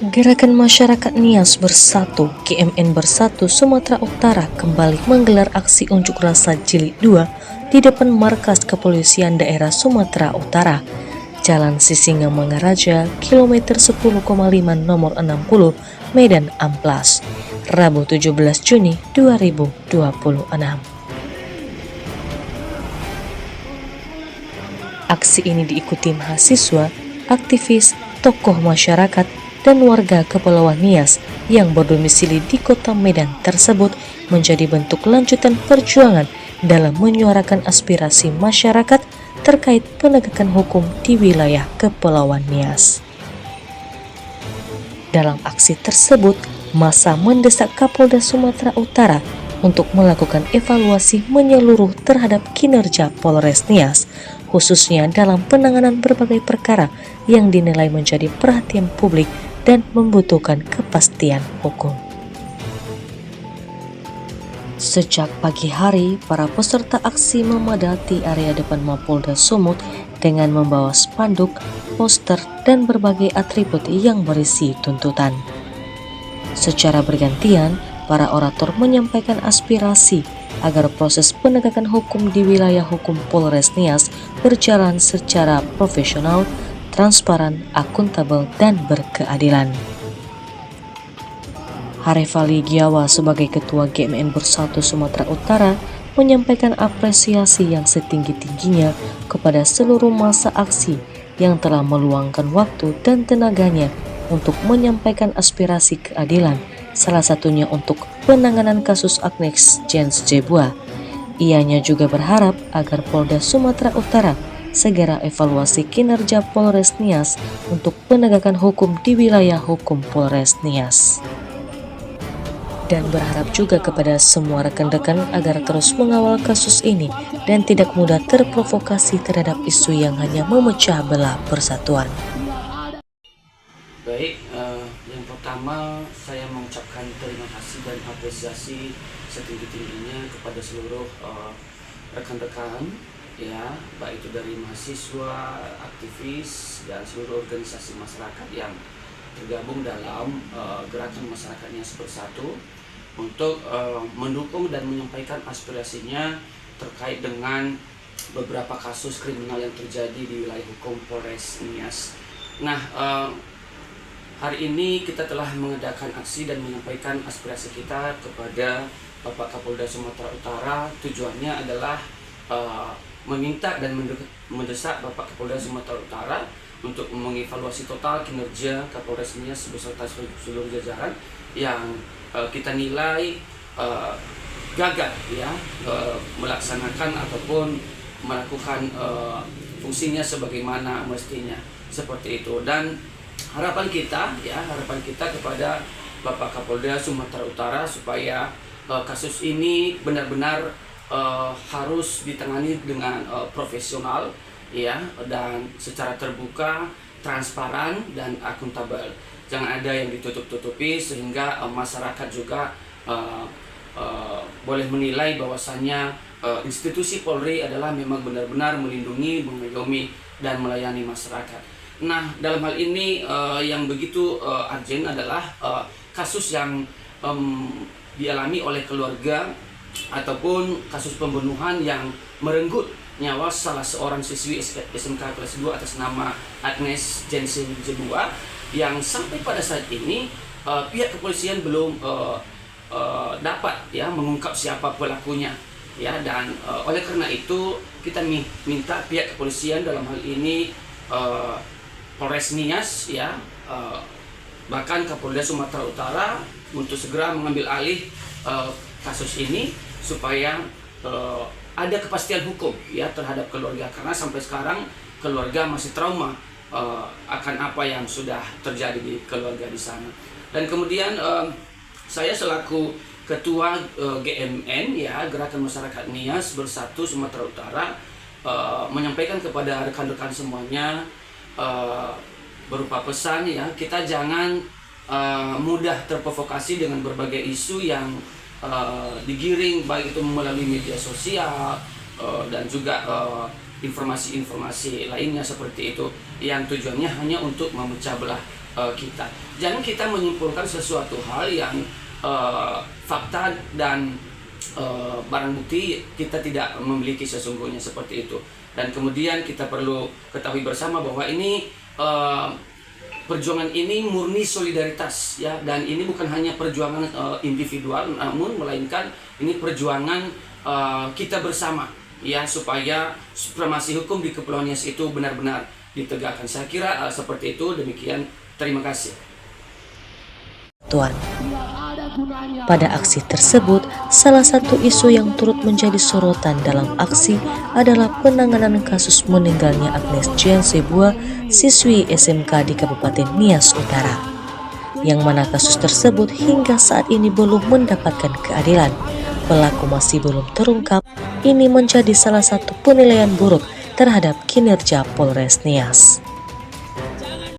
Gerakan Masyarakat Nias Bersatu GMN Bersatu Sumatera Utara kembali menggelar aksi unjuk rasa jilid 2 di depan markas kepolisian daerah Sumatera Utara, Jalan Sisinga Mangaraja, kilometer 10,5 nomor 60, Medan Amplas, Rabu 17 Juni 2026. Aksi ini diikuti mahasiswa, aktivis, tokoh masyarakat, dan warga Kepulauan Nias yang berdomisili di kota Medan tersebut menjadi bentuk lanjutan perjuangan dalam menyuarakan aspirasi masyarakat terkait penegakan hukum di wilayah Kepulauan Nias. Dalam aksi tersebut, massa mendesak Kapolda Sumatera Utara untuk melakukan evaluasi menyeluruh terhadap kinerja Polres Nias, khususnya dalam penanganan berbagai perkara yang dinilai menjadi perhatian publik dan membutuhkan kepastian hukum. Sejak pagi hari, para peserta aksi memadati area depan Mapolda Sumut dengan membawa spanduk, poster, dan berbagai atribut yang berisi tuntutan. Secara bergantian, para orator menyampaikan aspirasi agar proses penegakan hukum di wilayah hukum Polres Nias berjalan secara profesional, transparan, akuntabel, dan berkeadilan. Harefali Giawa sebagai Ketua GMN Bersatu Sumatera Utara menyampaikan apresiasi yang setinggi-tingginya kepada seluruh massa aksi yang telah meluangkan waktu dan tenaganya untuk menyampaikan aspirasi keadilan, salah satunya untuk penanganan kasus Agnes Jens Jebua. Ianya juga berharap agar Polda Sumatera Utara segera evaluasi kinerja Polres Nias untuk penegakan hukum di wilayah hukum Polres Nias. Dan berharap juga kepada semua rekan-rekan agar terus mengawal kasus ini dan tidak mudah terprovokasi terhadap isu yang hanya memecah belah persatuan. Baik, yang pertama saya mengucapkan terima kasih dan apresiasi setinggi-tingginya kepada seluruh rekan-rekan, ya, baik itu dari mahasiswa, aktivis, dan seluruh organisasi masyarakat yang tergabung dalam gerakan Masyarakat Nias Bersatu untuk mendukung dan menyampaikan aspirasinya terkait dengan beberapa kasus kriminal yang terjadi di wilayah hukum Polres Nias. Nah, hari ini kita telah mengadakan aksi dan menyampaikan aspirasi kita kepada Bapak Kapolda Sumatera Utara. Tujuannya adalah meminta dan mendesak Bapak Kapolda Sumatera Utara untuk mengevaluasi total kinerja Kapolres Nias beserta seluruh jajaran yang kita nilai gagal, ya, melaksanakan ataupun melakukan fungsinya sebagaimana mestinya, seperti itu. Dan harapan kita kepada Bapak Kapolda Sumatera Utara supaya kasus ini benar-benar harus ditangani dengan profesional, ya, dan secara terbuka, transparan, dan akuntabel. Jangan ada yang ditutup-tutupi sehingga masyarakat juga boleh menilai bahwasannya institusi Polri adalah memang benar-benar melindungi, mengayomi, dan melayani masyarakat. Nah, dalam hal ini yang begitu urgent adalah kasus yang dialami oleh keluarga ataupun kasus pembunuhan yang merenggut nyawa salah seorang siswi SMK kelas 2 atas nama Agnes Jens Jebua, yang sampai pada saat ini pihak kepolisian belum dapat, ya, mengungkap siapa pelakunya, ya. Dan oleh karena itu kita minta pihak kepolisian, dalam hal ini Polres Nias, ya, bahkan Kapolda Sumatera Utara untuk segera mengambil alih kasus ini supaya ada kepastian hukum, ya, terhadap keluarga, karena sampai sekarang keluarga masih trauma akan apa yang sudah terjadi di keluarga di sana. Dan kemudian saya selaku Ketua GMN, ya, Gerakan Masyarakat Nias Bersatu Sumatera Utara, menyampaikan kepada rekan-rekan semuanya berupa pesan, ya, kita jangan mudah terprovokasi dengan berbagai isu yang digiring, baik itu melalui media sosial dan juga informasi-informasi lainnya seperti itu, yang tujuannya hanya untuk memecah belah kita. Jangan kita menyimpulkan sesuatu hal yang fakta dan barang bukti kita tidak memiliki sesungguhnya seperti itu. Dan kemudian kita perlu ketahui bersama bahwa ini perjuangan ini murni solidaritas ya, dan ini bukan hanya perjuangan individual, namun melainkan ini perjuangan kita bersama ya, supaya supremasi hukum di Kepulauan Nias itu benar-benar ditegakkan. Saya kira seperti itu. Demikian, terima kasih. Tuan. Pada aksi tersebut, salah satu isu yang turut menjadi sorotan dalam aksi adalah penanganan kasus meninggalnya Agnes Jean Sebua, siswi SMK di Kabupaten Nias Utara. Yang mana kasus tersebut hingga saat ini belum mendapatkan keadilan. Pelaku masih belum terungkap. Ini menjadi salah satu penilaian buruk terhadap kinerja Polres Nias.